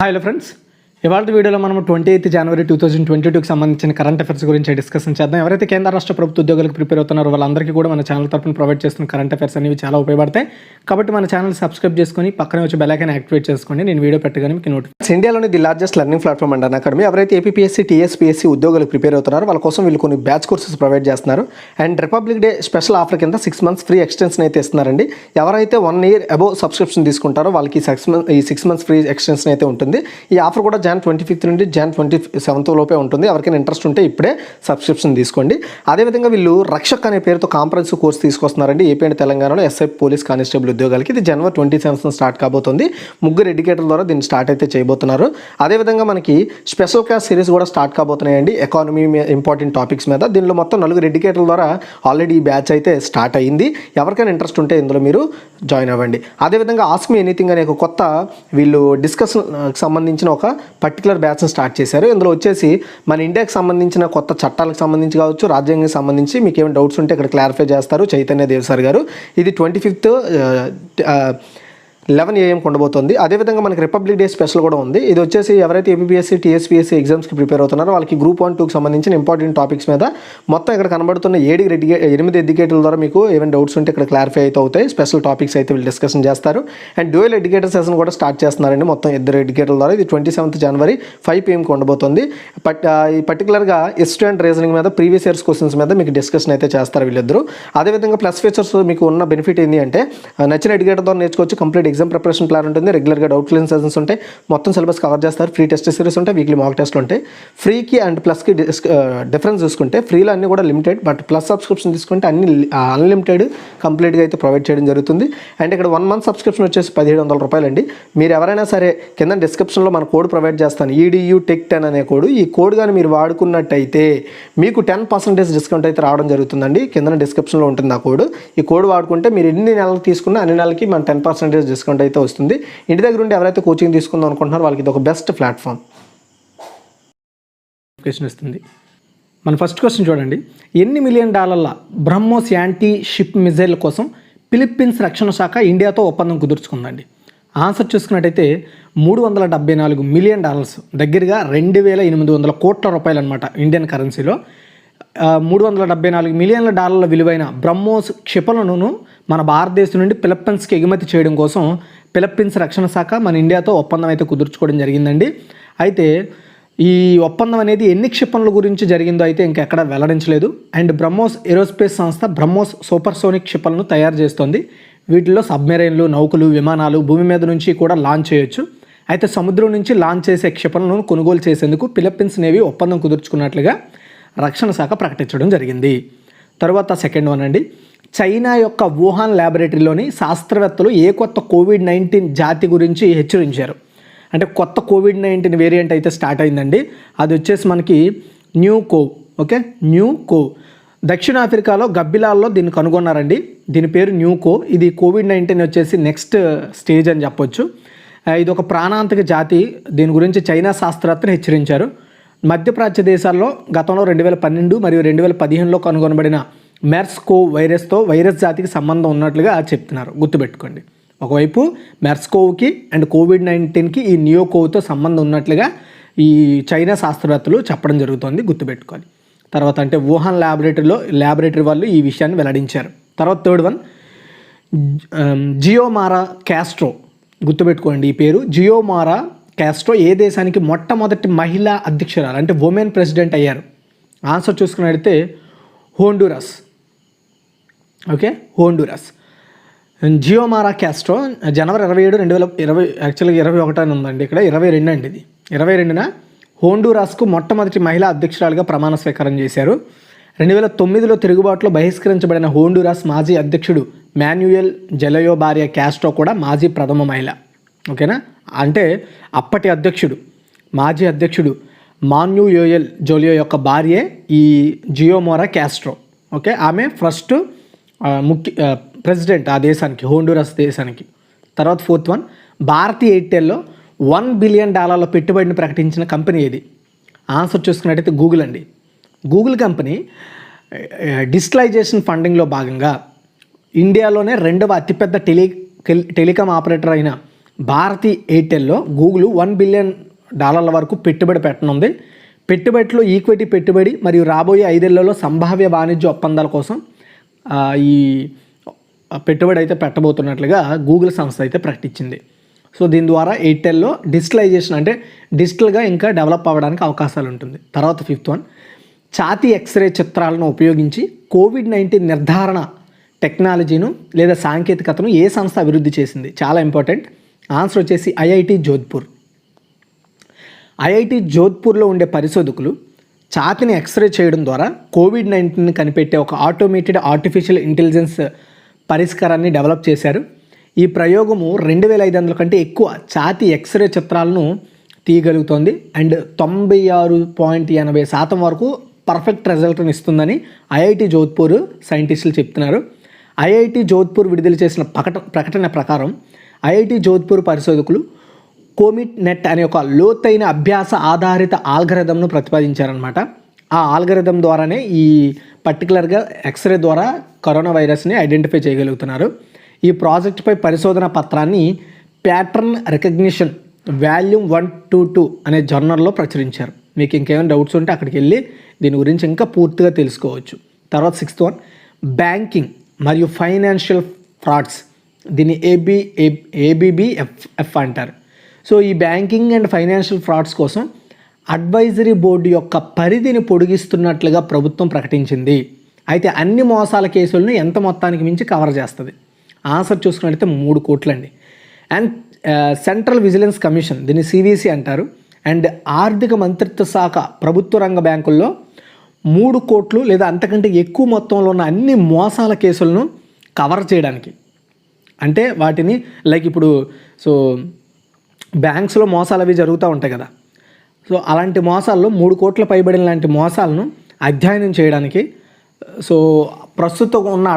Hello friends, ఇవాళ వీడియోలో మనం 28 జనవరి 2022కి సంబంధించిన కరెంట్ అఫైర్స్ గురించి డిస్కషన్ చేద్దాం. ఎవరైతే కేంద్ర రాష్ట్ర ప్రభుత్వ ఉద్యోగులకు ప్రిపేర్ అవుతున్నారో వాళ్ళందరికీ కూడా మన ఛానల్ తరపున ప్రొవైడ్ చేస్తున్న కరెంట్ అఫైర్స్ అనేవి చాలా ఉపయోగపడతాయి. కాబట్టి మన ఛానల్ సబ్స్క్రైబ్ చేసుకొని పక్కనే వచ్చి బెల్ ఐకాన్ యాక్టివేట్ చేసుకోండి. నేను వీడియో పెట్టగానే మీకు నోటిఫికేషన్. ఇండియాలోని the largest learning platform and academy. ఎవరైతే ఏపీఎస్సీ, టీఎస్పీఎస్సీ ఉద్యోగులకు ప్రిపేర్ అవుతున్నారో వాళ్ళ కోసం వీళ్ళు కొన్ని బ్యాచ్ కోర్సెస్ ప్రొవైడ్ చేస్తున్నారు. And republic day special offer కింద 6 months ఫ్రీ ఎక్స్టెన్షన్ అయితే ఇస్తున్నారండి. ఎవరైతే 1 year అబోవ్ సబ్స్క్రిప్షన్ తీసుకుంటారో వాళ్ళకి ఈ 6 months ఫ్రీ ఎక్స్టెన్షన్ అయితే ఉంటుంది. ఈ ఆఫర్ కూడా Jan 25th నుండి Jan 27th లోపే ఉంటుంది. ఎవరికైనా ఇంట్రెస్ట్ ఉంటే ఇప్పుడే సబ్స్క్రిప్షన్ తీసుకోండి. అదేవిధంగా వీళ్ళు రక్షక్ అనే పేరుతో కాంప్రహెన్సివ్ కోర్స్ తీసుకొస్తున్నారండి. ఏపీ అండ్ తెలంగాణలో ఎస్ఐ పోలీస్ కానిస్టేబుల్ ఉద్యోగాలకి. ఇది January 27th స్టార్ట్ కాబోతుంది. 3 ఎడ్యుకేటర్ల ద్వారా దీన్ని స్టార్ట్ అయితే చేయబోతున్నారు. అదేవిధంగా మనకి స్పెషల్ క్లాస్ సిరీస్ కూడా స్టార్ట్ కాబోతున్నాయండి ఎకానమీ ఇంపార్టెంట్ టాపిక్స్ మీద. దీనిలో మొత్తం 4 ఎడ్యుకేటర్ల ద్వారా ఆల్రెడీ ఈ బ్యాచ్ అయితే స్టార్ట్ అయ్యింది. ఎవరికైనా ఇంట్రెస్ట్ ఉంటే ఇందులో మీరు జాయిన్ అవ్వండి. అదేవిధంగా ఆస్క్ మీ ఎనీథింగ్ అనే ఒక కొత్త వీళ్ళు డిస్కషన్ సంబంధించిన ఒక పర్టికులర్ బ్యాచ్ స్టార్ట్ చేశారు. ఇందులో వచ్చేసి మన ఇండియాకి సంబంధించిన కొత్త చట్టాలకు సంబంధించి కావచ్చు, రాజ్యాంగానికి సంబంధించి మీకు ఏమైనా డౌట్స్ ఉంటే ఇక్కడ క్లారిఫై చేస్తారు చైతన్య దేవ్ సార్ గారు. ఇది 25th 11 AM ఉండబోతుంది. అదేవిధంగా మనకి రిపబ్లిక్ డే స్పెషల్ కూడా ఉంది. ఇది వచ్చేసి ఎవరైతే ఏపీఎస్సీ, టీఎస్పీఎస్సీ ఎగ్జామ్స్కి ప్రిపేర్ అవుతున్నారో వాళ్ళకి గ్రూప్ 1, 2కి సంబంధించిన ఇంపార్టెంట్ టాపిక్స్ మీద మొత్తం ఇక్కడ కనబడుతున్న 8 ఎడ్యుకేటర్ల ద్వారా మీకు ఏమైనా డౌట్స్ ఉంటే ఇక్కడ క్లారిఫై అయితే అవుతాయి. స్పెషల్ టాపిక్స్ అయితే వీళ్ళు డిస్కషన్ చేస్తారు. అండ్ డ్యూయల్ ఎడ్యుకేటర్ సెషన్ కూడా స్టార్ట్ చేస్తున్నారండి మొత్తం 2 ఎడ్యుకేటర్ల ద్వారా. ఇది 27th January 5 PM ఉండబోతుంది. ఈ పర్టికులర్గా హిస్టరీ అండ్ రీజనింగ్ మీద ప్రీవియస్ ఇయర్స్ క్వశ్చన్స్ మీద మీకు డిస్కషన్ అయితే చేస్తారు వీళ్ళిద్దరు. అదేవిధంగా ప్లస్ ఫీచర్స్ మీకు ఉన్న బెనిఫిట్ ఏంటి అంటే నచ్చిన ఎడ్యుకేటర్ ద్వారా నేర్చుకోవచ్చు. కంప్లీట్ ఎగ్జామ్ ప్రిపరేషన్ ప్లాన్ ఉంటుంది. రెగ్యులర్గా డౌట్ క్లియరెన్స్ సెషన్స్ ఉంటాయి. మొత్తం సిలబస్ కవర్ చేస్తారు. ఫ్రీ టెస్ట్ సిరీస్ ఉంటాయి. వీక్లీ మాక్ టెస్ట్లు ఉంటాయి. ఫ్రీకి అండ్ ప్లస్కి డిఫరెన్స్ చూసుకుంటే ఫ్రీలో అన్నీ కూడా లిమిటెడ్, బట్ ప్లస్ సబ్స్క్రిప్షన్ తీసుకుంటే అన్ని అన్లిమిటెడ్ కంప్లీట్గా అయితే ప్రొవైడ్ చేయడం జరుగుతుంది. అండ్ ఇక్కడ 1 month సబ్స్క్రిప్షన్ వచ్చేసి 1700 రూపాయలు అండి. మీరు ఎవరైనా సరే కింద డిస్క్రిప్షన్లో మన కోడ్ ప్రొవైడ్ చేస్తాను, EDU Tech10 అనే కోడ్. ఈ కోడ్ కానీ మీరు వాడుకున్నట్టయితే మీకు 10% డిస్కౌంట్ అయితే రావడం జరుగుతుందండి. కింద డిస్క్రిప్షన్లో ఉంటుంది ఆ కోడ్. ఈ కోడ్ వాడుకుంటే మీరు ఎన్ని నెలలు తీసుకున్నా అన్ని నెలలకి మన 10% డిస్కౌంట్ అయితే వస్తుంది. ఇంటి దగ్గర ఉండి ఎవరైతే కోచింగ్ తీసుకుందాం అనుకుంటున్నారో వాళ్ళకి ఇది ఒక బెస్ట్ ప్లాట్ఫామ్ ఇస్తుంది. మన ఫస్ట్ క్వశ్చన్ చూడండి. $ఎన్ని million BrahMos anti ship missile కోసం ఫిలిప్పీన్స్ రక్షణ శాఖ ఇండియాతో ఒప్పందం కుదుర్చుకుందండి? ఆన్సర్ చూసుకున్నట్టయితే $374 మిలియన్, దగ్గరగా 2800 కోట్ల రూపాయలు అనమాట ఇండియన్ కరెన్సీలో. $374 మిలియన్ల విలువైన బ్రహ్మోస్ క్షిపణులను మన భారతదేశం నుండి ఫిలిప్పీన్స్కి ఎగుమతి చేయడం కోసం ఫిలిప్పీన్స్ రక్షణ శాఖ మన ఇండియాతో ఒప్పందం అయితే కుదుర్చుకోవడం జరిగిందండి. అయితే ఈ ఒప్పందం అనేది ఎన్ని క్షిపణుల గురించి జరిగిందో అయితే ఇంకెక్కడ వెల్లడించలేదు. అండ్ బ్రహ్మోస్ ఏరోస్పేస్ సంస్థ బ్రహ్మోస్ సూపర్సోనిక్ క్షిపణులను తయారు చేస్తోంది. వీటిల్లో సబ్మెరైన్లు, నౌకలు, విమానాలు భూమి మీద నుంచి కూడా లాంచ్ చేయొచ్చు. అయితే సముద్రం నుంచి లాంచ్ చేసే క్షిపణులను కొనుగోలు చేసేందుకు ఫిలిప్పీన్స్ నేవీ ఒప్పందం కుదుర్చుకున్నట్లుగా రక్షణ శాఖ ప్రకటించడం జరిగింది. తర్వాత సెకండ్ వన్ అండి. చైనా యొక్క వుహాన్ ల్యాబొరేటరీలోని శాస్త్రవేత్తలు ఏ కొత్త COVID-19 జాతి గురించి హెచ్చరించారు? అంటే కొత్త COVID-19 వేరియంట్ అయితే స్టార్ట్ అయిందండి. అది వచ్చేసి మనకి న్యూ కోవ్. దక్షిణాఫ్రికాలో గబ్బిలాల్లో దీన్ని కనుగొన్నారండి. దీని పేరు న్యూ కోవ్. ఇది COVID-19 వచ్చేసి నెక్స్ట్ స్టేజ్ అని చెప్పొచ్చు. ఇది ఒక ప్రాణాంతక జాతి. దీని గురించి చైనా శాస్త్రవేత్తలు హెచ్చరించారు. మధ్యప్రాచ్య దేశాల్లో గతంలో 2012 మరియు 2015లో కనుగొనబడిన మెర్స్కోవ్ వైరస్తో వైరస్ జాతికి సంబంధం ఉన్నట్లుగా చెప్తున్నారు. గుర్తుపెట్టుకోండి, ఒకవైపు మెర్స్కోవ్కి అండ్ COVID-19కి ఈ న్యూకోవ్తో సంబంధం ఉన్నట్లుగా ఈ చైనా శాస్త్రవేత్తలు చెప్పడం జరుగుతుంది. గుర్తుపెట్టుకోవాలి. తర్వాత అంటే వుహాన్ ల్యాబొరేటరీ వాళ్ళు ఈ విషయాన్ని వెల్లడించారు. తర్వాత థర్డ్ వన్, జియోమారా క్యాస్ట్రో. గుర్తుపెట్టుకోండి ఈ పేరు. జియోమారా క్యాస్ట్రో ఏ దేశానికి మొట్టమొదటి మహిళా అధ్యక్షురాలు అంటే ఉమెన్ ప్రెసిడెంట్ అయ్యారు? ఆన్సర్ చూసుకున్నట్లయితే హోండురస్. హోండురస్. జియోమారా క్యాస్ట్రో January 27, 2020, యాక్చువల్గా 21 అని ఉందండి, ఇక్కడ 22 అండి. ఇది 22న హోండురాస్కు మొట్టమొదటి మహిళా అధ్యక్షురాలుగా ప్రమాణ స్వీకారం చేశారు. 2009లో తిరుగుబాటులో బహిష్కరించబడిన హోండురాస్ మాజీ అధ్యక్షుడు మాన్యుయల్ జెలయో భార్య క్యాస్ట్రో కూడా మాజీ ప్రథమ మహిళ. ఓకేనా? అంటే అప్పటి మాజీ అధ్యక్షుడు మాన్యుయల్ జోలియో యొక్క భార్యే ఈ జియోమారా క్యాస్ట్రో. ఆమె ఫస్ట్ ప్రెసిడెంట్ ఆ దేశానికి, హోండురస్ దేశానికి. తర్వాత ఫోర్త్ వన్, భారతీ ఎయిర్టెల్లో $1 బిలియన్ పెట్టుబడిని ప్రకటించిన కంపెనీ ఇది? ఆన్సర్ చూసుకున్నట్టయితే గూగుల్ అండి. గూగుల్ కంపెనీ డిజిటలైజేషన్ ఫండింగ్లో భాగంగా ఇండియాలోనే 2వ అతిపెద్ద టెలికాం ఆపరేటర్ అయిన భారతీ ఎయిర్టెల్లో గూగుల్ $1 బిలియన్ వరకు పెట్టుబడి పెట్టనుంది. పెట్టుబడిలో ఈక్విటీ పెట్టుబడి మరియు రాబోయే 5 ఏళ్లలో సంభావ్య వాణిజ్య ఒప్పందాల కోసం ఈ పెట్టుబడి అయితే పెట్టబోతున్నట్లుగా గూగుల్ సంస్థ అయితే ప్రకటించింది. సో దీని ద్వారా ఎయిర్టెల్లో డిజిటలైజేషన్ అంటే డిజిటల్గా ఇంకా డెవలప్ అవ్వడానికి అవకాశాలు ఉంటుంది. తర్వాత 5th వన్, ఛాతీ ఎక్స్రే చిత్రాలను ఉపయోగించి COVID-19 నిర్ధారణ టెక్నాలజీను లేదా సాంకేతికతను ఏ సంస్థ అభివృద్ధి చేసింది? చాలా ఇంపార్టెంట్. ఆన్సర్ వచ్చేసి ఐఐటి జోధ్పూర్. ఐఐటి జోధ్పూర్లో ఉండే పరిశోధకులు ఛాతీని ఎక్స్రే చేయడం ద్వారా COVID-19 కనిపెట్టే ఒక ఆటోమేటెడ్ ఆర్టిఫిషియల్ ఇంటెలిజెన్స్ పరిష్కారాన్ని డెవలప్ చేశారు. ఈ ప్రయోగము 2500 కంటే ఎక్కువ ఛాతీ ఎక్స్రే చిత్రాలను తీయగలుగుతోంది అండ్ 96.80% వరకు పర్ఫెక్ట్ రిజల్ట్ని ఇస్తుందని ఐఐటి జోధ్పూర్ సైంటిస్టులు చెప్తున్నారు. ఐఐటి జోధ్పూర్ విడుదల చేసిన ప్రకటన ప్రకారం ఐఐటి జోధ్పూర్ పరిశోధకులు కోమిట్ నెట్ అనే ఒక లోతైన అభ్యాస ఆధారిత ఆల్గరిథంను ప్రతిపాదించారనమాట. ఆ ఆల్గరిథం ద్వారానే ఈ పర్టికులర్గా ఎక్స్రే ద్వారా కరోనా వైరస్ని ఐడెంటిఫై చేయగలుగుతున్నారు. ఈ ప్రాజెక్టుపై పరిశోధన పత్రాన్ని ప్యాటర్న్ రికగ్నిషన్ వాల్యూమ్ 122 అనే జర్నల్లో ప్రచురించారు. మీకు ఇంకేమైనా డౌట్స్ ఉంటే అక్కడికి వెళ్ళి దీని గురించి ఇంకా పూర్తిగా తెలుసుకోవచ్చు. తర్వాత 6th వన్, బ్యాంకింగ్ మరియు ఫైనాన్షియల్ ఫ్రాడ్స్, దీన్ని ABBFF అంటారు. సో ఈ బ్యాంకింగ్ అండ్ ఫైనాన్షియల్ ఫ్రాడ్స్ కోసం అడ్వైజరీ బోర్డు యొక్క పరిధిని పొడిగిస్తున్నట్లుగా ప్రభుత్వం ప్రకటించింది. అయితే అన్ని మోసాల కేసులను ఎంత మొత్తానికి మించి కవర్ చేస్తుంది? ఆన్సర్ చూసుకున్నట్లయితే 3 కోట్లండి. అండ్ సెంట్రల్ విజిలెన్స్ కమిషన్, దీన్ని CVC అంటారు, అండ్ ఆర్థిక మంత్రిత్వ శాఖ ప్రభుత్వ రంగ బ్యాంకుల్లో 3 కోట్లు లేదా అంతకంటే ఎక్కువ మొత్తంలో ఉన్న అన్ని మోసాల కేసులను కవర్ చేయడానికి, అంటే వాటిని లైక్ ఇప్పుడు సో బ్యాంక్స్లో మోసాలు అవి జరుగుతూ ఉంటాయి కదా, సో అలాంటి మోసాల్లో 3 కోట్ల పైబడిన లాంటి మోసాలను అధ్యయనం చేయడానికి సో ప్రస్తుతం ఉన్న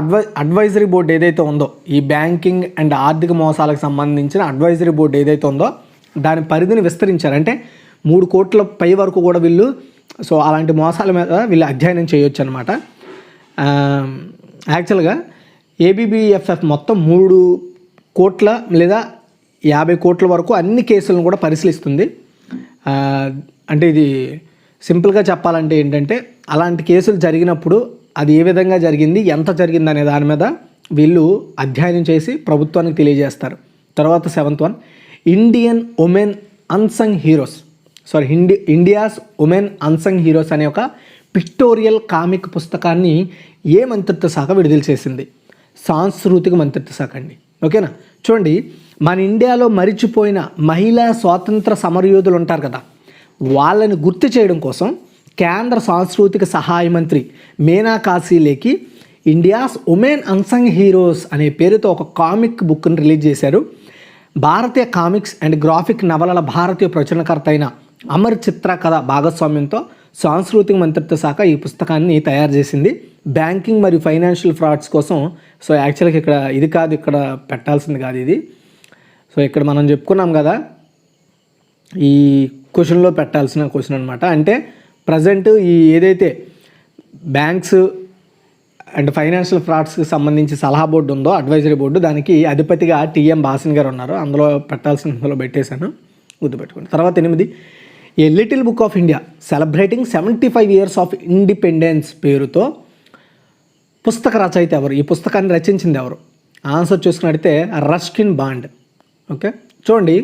అడ్వైజరీ బోర్డు ఏదైతే ఉందో, ఈ బ్యాంకింగ్ అండ్ ఆర్థిక మోసాలకు సంబంధించిన అడ్వైజరీ బోర్డు ఏదైతే ఉందో దాని పరిధిని విస్తరించారు. అంటే 3 కోట్ల పై వరకు కూడా వీళ్ళు సో అలాంటి మోసాల మీద వీళ్ళు అధ్యయనం చేయొచ్చు అనమాట. యాక్చువల్గా ABBFF మొత్తం 3 కోట్ల లేదా 50 కోట్ల వరకు అన్ని కేసులను కూడా పరిశీలిస్తుంది. అంటే ఇది సింపుల్గా చెప్పాలంటే ఏంటంటే అలాంటి కేసులు జరిగినప్పుడు అది ఏ విధంగా జరిగింది, ఎంత జరిగింది అనే దాని మీద వీళ్ళు అధ్యయనం చేసి ప్రభుత్వానికి తెలియజేస్తారు. తర్వాత 7th one, India's women unsung heroes అనే ఒక పిక్టోరియల్ కామిక్ పుస్తకాన్ని ఏ మంత్రిత్వ శాఖ విడుదల చేసింది? సాంస్కృతిక మంత్రిత్వ శాఖ అండి. ఓకేనా? చూడండి, మన ఇండియాలో మరిచిపోయిన మహిళా స్వాతంత్ర సమరయోధులు ఉంటారు కదా, వాళ్ళని గుర్తు చేయడం కోసం కేంద్ర సాంస్కృతిక సహాయ మంత్రి మేనా కాశీలేకి ఇండియాస్ ఉమెన్ అన్సంగ్ హీరోస్ అనే పేరుతో ఒక కామిక్ బుక్ని రిలీజ్ చేశారు. భారతీయ కామిక్స్ అండ్ గ్రాఫిక్ నవలల భారతీయ ప్రచురణకర్త అయిన అమర్ చిత్ర కథ భాగస్వామ్యంతో సాంస్కృతిక మంత్రిత్వ శాఖ ఈ పుస్తకాన్ని తయారు చేసింది. బ్యాంకింగ్ మరియు ఫైనాన్షియల్ ఫ్రాడ్స్ కోసం. సో యాక్చువల్గా ఇక్కడ ఇది కాదు, ఇక్కడ పెట్టాల్సింది కాదు ఇది. సో ఇక్కడ మనం చెప్పుకున్నాం కదా, ఈ క్వశ్చన్లో పెట్టాల్సిన క్వశ్చన్ అనమాట. అంటే ప్రజెంట్ ఈ ఏదైతే బ్యాంక్స్ అండ్ ఫైనాన్షియల్ ఫ్రాడ్స్కి సంబంధించి సలహా బోర్డు ఉందో, అడ్వైజరీ బోర్డు, దానికి అధిపతిగా TM భాసిన్ గారు ఉన్నారు. అందులో పెట్టాల్సిందో పెట్టేశాను, గుర్తుపెట్టుకోండి. తర్వాత 8, a little book of India celebrating 75 years of independence పేరుతో పుస్తక రచయిత ఎవరు? ఈ పుస్తకాన్ని రచించింది ఎవరు? ఆన్సర్ చూసుకున్నట్టయితే రస్కిన్ బాండ్. ఓకే, చూడండి,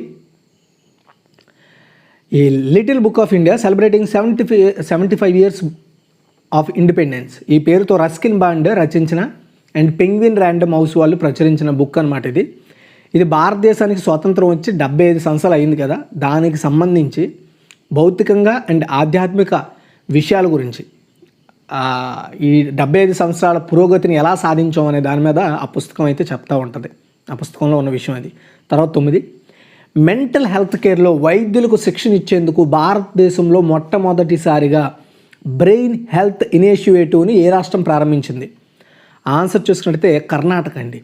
ఈ little book of India celebrating 75 years of independence ఈ పేరుతో రస్కిన్ బాండ్ రచించిన అండ్ పెంగ్విన్ ర్యాండమ్ హౌస్ వాళ్ళు ప్రచురించిన బుక్ అనమాట ఇది. ఇది భారతదేశానికి స్వాతంత్రం వచ్చి 75 సంవత్సరాలు అయింది కదా, దానికి సంబంధించి భౌతికంగా అండ్ ఆధ్యాత్మిక విషయాల గురించి ఈ 75 సంవత్సరాల పురోగతిని ఎలా సాధించాం అనే దాని మీద ఆ పుస్తకం అయితే చెప్తూ ఉంటుంది. ఆ పుస్తకంలో ఉన్న విషయం అది. తర్వాత 9, మెంటల్ హెల్త్ కేర్లో వైద్యులకు శిక్షణ ఇచ్చేందుకు భారతదేశంలో మొట్టమొదటిసారిగా బ్రెయిన్ హెల్త్ ఇనిషియేటివ్ని ఏ రాష్ట్రం ప్రారంభించింది? ఆన్సర్ చూసుకున్నట్లయితే కర్ణాటక అండి.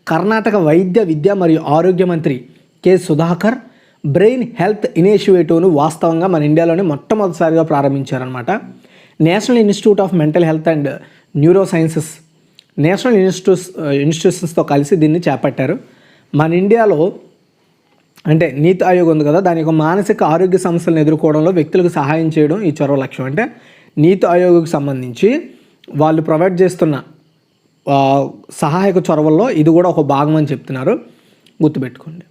కర్ణాటక వైద్య విద్య మరియు ఆరోగ్య మంత్రి K. సుధాకర్ బ్రెయిన్ హెల్త్ ఇనిషియేటివ్ను వాస్తవంగా మన ఇండియాలోనే మొట్టమొదటిసారిగా ప్రారంభించారనమాట. National institute of mental health and neuro sciences national ఇన్స్టిట్యూషన్స్తో కలిసి దీన్ని చేపట్టారు. మన ఇండియాలో అంటే నీతి ఆయోగ్ ఉంది కదా, దాని యొక్క మానసిక ఆరోగ్య సమస్యలను ఎదుర్కోవడంలో వ్యక్తులకు సహాయం చేయడం ఈ చొరవ లక్ష్యం. అంటే నీతి ఆయోగ్కి సంబంధించి వాళ్ళు ప్రొవైడ్ చేస్తున్న సహాయక చొరవల్లో ఇది కూడా ఒక భాగం అని చెప్తున్నారు, గుర్తుపెట్టుకోండి.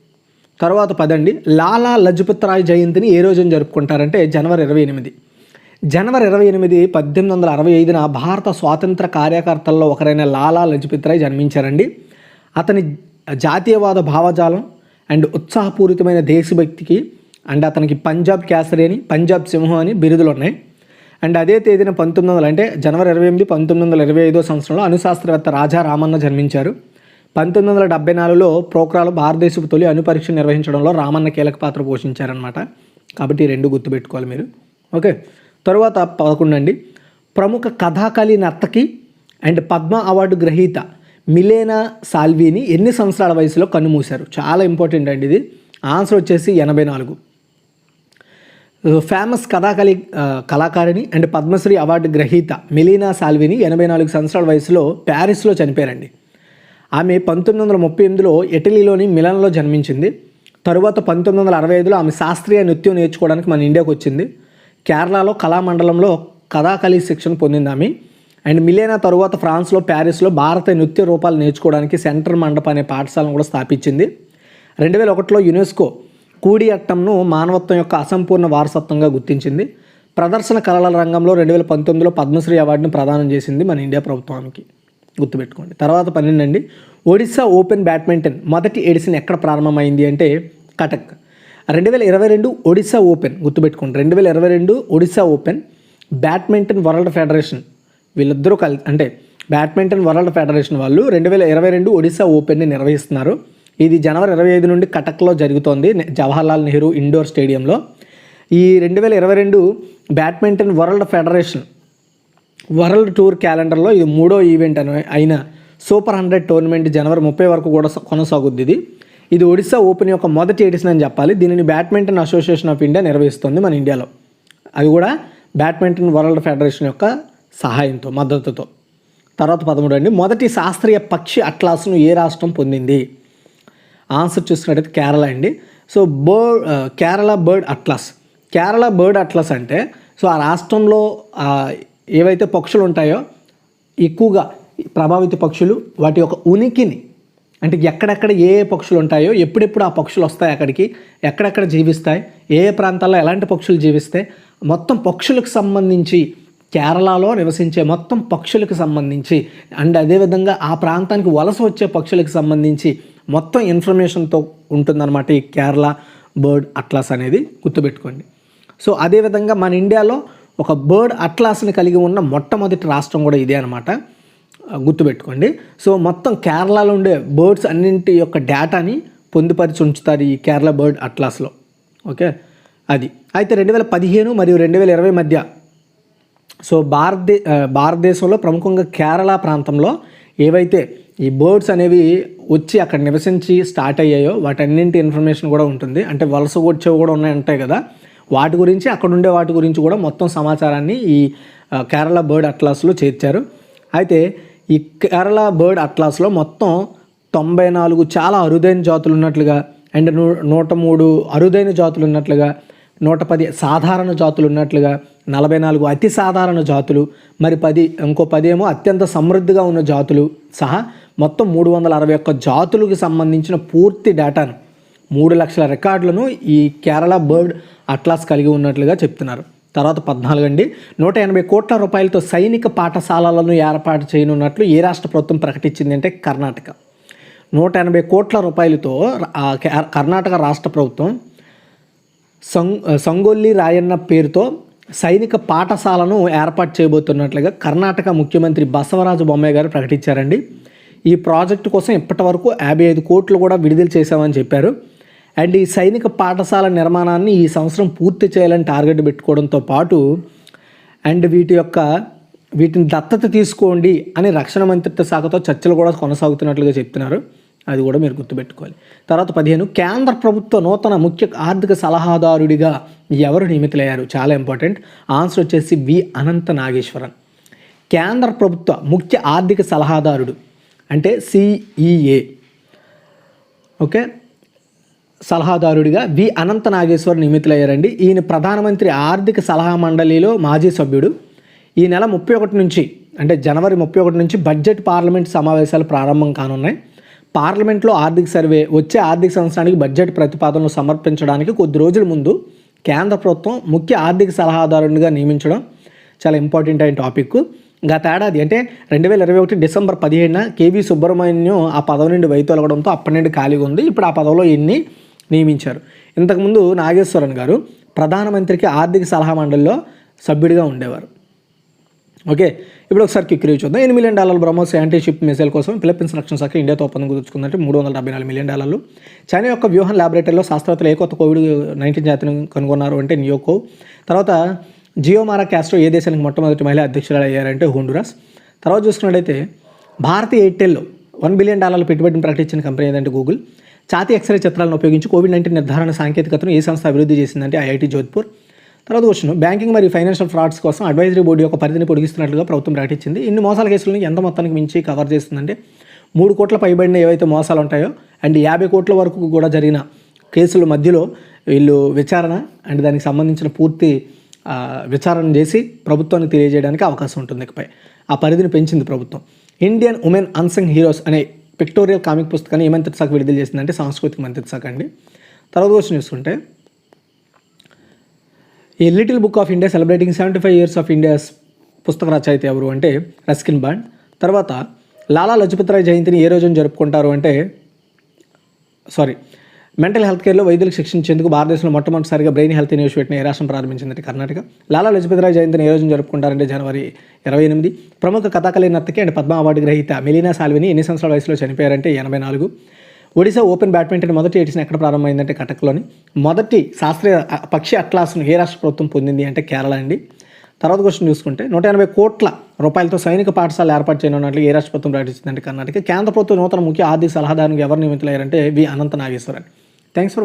తర్వాత 10 లాలా లజపత్ రాయ్ జయంతిని ఏ రోజున జరుపుకుంటారంటే జనవరి 28. జనవరి 28 1865 భారత స్వాతంత్ర కార్యకర్తల్లో ఒకరైన లాలా లజపత్ రాయ్ జన్మించారండి. అతని జాతీయవాద భావజాలం అండ్ ఉత్సాహపూరితమైన దేశభక్తికి అండ్ అతనికి పంజాబ్ కేసరి అని, పంజాబ్ సింహం అని బిరుదులు ఉన్నాయి. అండ్ అదే తేదీన 1900 అంటే జనవరి 28 1925 సంవత్సరంలో అణుశాస్త్రవేత్త రాజా రామన్న జన్మించారు. 1974లో పోఖ్రాన్లో భారతదేశపు తొలి అణు పరీక్ష నిర్వహించడంలో రామన్న కీలక పాత్ర పోషించారనమాట. కాబట్టి 2 గుర్తుపెట్టుకోవాలి మీరు. ఓకే, తరువాత 11 ప్రముఖ కథాకళి నర్తకి అండ్ పద్మ అవార్డు గ్రహీత మిలేనా సాల్వీని ఎన్ని సంవత్సరాల వయసులో కన్నుమూశారు? చాలా ఇంపార్టెంట్ అండి ఇది. ఆన్సర్ వచ్చేసి 84. ఫేమస్ కళాకారిణి అండ్ పద్మశ్రీ అవార్డు గ్రహీత మిలీనా సాల్వీని 84 సంవత్సరాల వయసులో ప్యారిస్లో చనిపోయారండి. ఆమె 1938లో ఇటలీలోని మిలాన్లో జన్మించింది. తరువాత 1965లో ఆమె శాస్త్రీయ నృత్యం నేర్చుకోవడానికి మన ఇండియాకు వచ్చింది. కేరళలో కళామండలంలో కథాకళి శిక్షణ పొందింది ఆమె. అండ్ మిలేనా తరువాత ఫ్రాన్స్లో ప్యారిస్లో భారత నృత్య రూపాలు నేర్చుకోవడానికి సెంటర్ మండప అనే పాఠశాలను కూడా స్థాపించింది. 2001లో యునెస్కో కూడియట్టంను మానవత్వం యొక్క అసంపూర్ణ వారసత్వంగా గుర్తించింది. ప్రదర్శన కళల రంగంలో 2019లో పద్మశ్రీ అవార్డును ప్రదానం చేసింది మన ఇండియా ప్రభుత్వానికి, గుర్తుపెట్టుకోండి. తర్వాత 12 ఒడిశా ఓపెన్ బ్యాడ్మింటన్ మొదటి ఎడిషన్ ఎక్కడ ప్రారంభమైంది అంటే కటక్. 2022 ఒడిశా ఓపెన్, గుర్తుపెట్టుకోండి. 2022 Odisha open badminton world federation వీళ్ళిద్దరూ అంటే బ్యాడ్మింటన్ వరల్డ్ ఫెడరేషన్ వాళ్ళు 2022 ఒడిశా ఓపెన్ని నిర్వహిస్తున్నారు. ఇది జనవరి 25 నుండి కటక్లో జరుగుతోంది, జవహర్లాల్ నెహ్రూ ఇండోర్ స్టేడియంలో. ఈ 2022 badminton world federation world tour క్యాలెండర్లో ఇది 3వ ఈవెంట్ అయిన సూపర్ 100 టోర్నమెంట్ జనవరి 30 వరకు కూడా కొనసాగుద్ది. ఇది ఒడిశా ఓపెన్ యొక్క మొదటి ఎడిషన్ అని చెప్పాలి. దీనిని బ్యాడ్మింటన్ అసోసియేషన్ ఆఫ్ ఇండియా నిర్వహిస్తుంది మన ఇండియాలో. అది కూడా బ్యాడ్మింటన్ వరల్డ్ ఫెడరేషన్ యొక్క సహాయంతో, మద్దతుతో. తర్వాత 13 మొదటి శాస్త్రీయ పక్షి అట్లాస్ను ఏ రాష్ట్రం పొందింది? ఆన్సర్ చూసుకున్నట్టయితే కేరళ అండి. So Kerala bird atlas. Kerala bird atlas అంటే సో ఆ రాష్ట్రంలో ఏవైతే పక్షులు ఉంటాయో ఎక్కువగా ప్రభావిత పక్షులు, వాటి యొక్క ఉనికిని అంటే ఎక్కడెక్కడ ఏ పక్షులు ఉంటాయో, ఎప్పుడెప్పుడు ఆ పక్షులు వస్తాయి అక్కడికి, ఎక్కడెక్కడ జీవిస్తాయి, ఏ ప్రాంతాల్లో ఎలాంటి పక్షులు జీవిస్తాయి, మొత్తం పక్షులకు సంబంధించి కేరళలో నివసించే మొత్తం పక్షులకు సంబంధించి అండ్ అదేవిధంగా ఆ ప్రాంతానికి వలస వచ్చే పక్షులకు సంబంధించి మొత్తం ఇన్ఫర్మేషన్తో ఉంటుందన్నమాట ఈ కేరళ బర్డ్ అట్లాస్ అనేది, గుర్తుపెట్టుకోండి. సో అదేవిధంగా మన ఇండియాలో ఒక బర్డ్ అట్లాస్ని కలిగి ఉన్న మొట్టమొదటి రాష్ట్రం కూడా ఇదే అనమాట, గుర్తుపెట్టుకోండి. సో మొత్తం కేరళలో ఉండే బర్డ్స్ అన్నింటి యొక్క డేటాని పొందుపరిచి ఉంచుతారు ఈ కేరళ బర్డ్ అట్లాస్లో. ఓకే, అది అయితే 2015 మరియు 2020 మధ్య సో భారతదేశంలో ప్రముఖంగా కేరళ ప్రాంతంలో ఏవైతే ఈ బర్డ్స్ అనేవి వచ్చి అక్కడ నివసించి స్టార్ట్ అయ్యాయో వాటన్నింటి ఇన్ఫర్మేషన్ కూడా ఉంటుంది. అంటే వలస వచ్చేవి కూడా ఉంటాయి కదా, వాటి గురించి అక్కడ ఉండే వాటి గురించి కూడా మొత్తం సమాచారాన్ని ఈ కేరళ బర్డ్ అట్లాస్లో చేర్చారు. అయితే ఈ కేరళ బర్డ్ అట్లాస్లో మొత్తం 94 చాలా అరుదైన జాతులు ఉన్నట్లుగా అండ్ 103 అరుదైన జాతులు ఉన్నట్లుగా, 110 సాధారణ జాతులు ఉన్నట్లుగా, 44 అతి సాధారణ జాతులు, మరి 10 ఏమో అత్యంత సమృద్ధిగా ఉన్న జాతులు సహా మొత్తం 361 జాతులకు సంబంధించిన పూర్తి డేటాను 3 లక్షల రికార్డులను ఈ కేరళ బర్డ్ అట్లాస్ కలిగి ఉన్నట్లుగా చెప్తున్నారు. తర్వాత 14 180 కోట్ల రూపాయలతో సైనిక పాఠశాలలను ఏర్పాటు చేయనున్నట్లు ఏ రాష్ట్ర ప్రభుత్వం ప్రకటించింది అంటే కర్ణాటక. 180 కోట్ల రూపాయలతో కర్ణాటక రాష్ట్ర ప్రభుత్వం సంగొల్లి రాయన్న పేరుతో సైనిక పాఠశాలను ఏర్పాటు చేయబోతున్నట్లుగా కర్ణాటక ముఖ్యమంత్రి బసవరాజ బొమ్మాయి గారు ప్రకటించారండి. ఈ ప్రాజెక్టు కోసం ఇప్పటి వరకు 55 కోట్లు కూడా విడుదల చేశామని చెప్పారు. అండ్ ఈ సైనిక పాఠశాల నిర్మాణాన్ని ఈ సంవత్సరం పూర్తి చేయాలని టార్గెట్ పెట్టుకోవడంతో పాటు అండ్ వీటిని దత్తత తీసుకోండి అని రక్షణ మంత్రిత్వ శాఖతో చర్చలు కూడా కొనసాగుతున్నట్లుగా చెప్తున్నారు. అది కూడా మీరు గుర్తుపెట్టుకోవాలి. తర్వాత 15 కేంద్ర ప్రభుత్వ నూతన ముఖ్య ఆర్థిక సలహాదారుడిగా ఎవరు నియమితులయ్యారు? చాలా ఇంపార్టెంట్. ఆన్సర్ వచ్చేసి వి అనంత నాగేశ్వరన్. కేంద్ర ప్రభుత్వ ముఖ్య ఆర్థిక సలహాదారుడు అంటే సిఈఏ. ఓకే, సలహాదారుడిగా వి అనంత నాగేశ్వర్ నియమితులయ్యారండి. ఈయన ప్రధానమంత్రి ఆర్థిక సలహా మండలిలో మాజీ సభ్యుడు. ఈ నెల 31 నుంచి అంటే జనవరి 31 నుంచి బడ్జెట్ పార్లమెంట్ సమావేశాలు ప్రారంభం కానున్నాయి. పార్లమెంట్లో ఆర్థిక సర్వే వచ్చే ఆర్థిక సంవత్సరానికి బడ్జెట్ ప్రతిపాదనలు సమర్పించడానికి కొద్ది రోజుల ముందు కేంద్ర ప్రభుత్వం ముఖ్య ఆర్థిక సలహాదారునిగా నియమించడం చాలా ఇంపార్టెంట్ అయిన టాపిక్. గత ఏడాది అంటే 2021 డిసెంబర్ 17న కేవీ సుబ్రహ్మణ్యం ఆ పదవి నుండి వైదొలగడంతో అప్పటి నుండి ఖాళీగా ఉంది. ఇప్పుడు ఆ పదవిలో ఈయన్ని నియమించారు. ఇంతకుముందు నాగేశ్వరన్ గారు ప్రధానమంత్రికి ఆర్థిక సలహా మండలిలో సభ్యుడిగా ఉండేవారు. ఓకే, ఇప్పుడు ఒకసారి క్విక్ రివ్యూ చూద్దాం. $8 million BrahMos anti ship missile కోసం ఫిలిప్పీన్స్ రక్షణ శాఖ ఇండియాతో ఒప్పందం కుదుర్చుకుందంటే $374 మిలియన్. చైనా యొక్క వ్యూహం ల్యాబొరేటరీలో శాస్త్రవేత్తలు ఏ కొత్త కోవిడ్-19 జాతిని కనుగొన్నారు అంటే నియోకో. తర్వాత జియోమారా క్యాస్ట్రో ఏ దేశానికి మొట్టమొదటి మహిళా అధ్యక్షురాలు అయ్యారంటే హోండురాస్. తర్వాత చూసుకున్నట్టయితే భారతీయ ఎయిర్టెల్లో $1 బిలియన్ పెట్టుబడిని ప్రకటించిన కంపెనీ ఏదంటే గూగుల్. ఛాతీ ఎక్స్రే చిత్రాలను ఉపయోగించి కోవిడ్-19 నిర్ధారణ సాంకేతికతను ఏ సంస్థ అభివృద్ధి చేసిందంటే ఐఐటి జోధ్పూర్. తర్వాత క్వశ్చన్, బ్యాంకింగ్ మరియు ఫైనాన్షియల్ ఫ్రాడ్స్ కోసం అడ్వైజరీ బోర్డు యొక్క పరిధిని పొడిగిస్తున్నట్లుగా ప్రభుత్వం ప్రకటించింది. ఇన్ని మోసాల కేసులను ఎంత మొత్తానికి మించి కవర్ చేస్తుందంటే 3 కోట్ల పైబడిన ఏవైతే మోసాలు ఉంటాయో అండ్ 50 కోట్ల వరకు కూడా జరిగిన కేసుల మధ్యలో వీళ్ళు విచారణ అండ్ దానికి సంబంధించిన పూర్తి విచారణ చేసి ప్రభుత్వానికి తెలియజేయడానికి అవకాశం ఉంటుంది. ఇకపై ఆ పరిధిని పెంచింది ప్రభుత్వం. ఇండియన్ ఉమెన్ అన్సంగ్ హీరోస్ అనే పిక్టోరియల్ కామిక్ పుస్తకాన్ని ఏ మంత్రిత్వ శాఖ విడుదల చేసిందంటే సాంస్కృతిక మంత్రిత్వ శాఖ అండి. తర్వాత క్వశ్చన్ చూసుకుంటే, ఈ little book of India celebrating 75 years of India's పుస్తక రచయిత ఎవరు అంటే రస్కిన్ బాండ్. తర్వాత లాలా లజపత్ రాయ్ జయంతిని ఏ రోజున జరుపుకుంటారు అంటే మెంటల్ హెల్త్ కేర్లో వైద్యులకు శిక్షించేందుకు భారతదేశంలో మొట్టమొదటిసారిగా బ్రెయిన్ హెల్త్ ఇనిషియేటివ్ని ఏ రాష్ట్రం ప్రారంభించిందంటే కర్ణాటక. లాలా లజపత్ రాయ్ జయంతిని ఏ రోజున జరుపుకుంటారంటే జనవరి 28. ప్రముఖ కథాకళి నర్తకి అండ్ పద్మ అవార్డు గ్రహీత మెలీనా సాల్విని ఎన్ని సంవత్సరాల వయసులో చనిపోయారంటే 84. ఒడిశా ఓపెన్ బ్యాడ్మింటన్ మొదటి ఎడిషన్ ఎక్కడ ప్రారంభమైందంటే కటక్లోని. మొదటి శాస్త్రీయ పక్షి అట్లాస్ను ఏ రాష్ట్ర ప్రభుత్వం పొందింది అంటే కేరళ అండి. తర్వాత క్వశ్చన్ చూసుకుంటే 180 కోట్ల రూపాయలతో సైనిక పాఠశాల ఏర్పాటు చేయనున్నట్లు ఏ రాష్ట్ర ప్రభుత్వం ప్రకటించిందంటే కర్ణాటక. కేంద్ర ప్రభుత్వం నూతన ముఖ్య ఆర్థిక సలహాదారునికి ఎవరు నియమితులయ్యారంటే V Anantha Nageswaran. Thanks for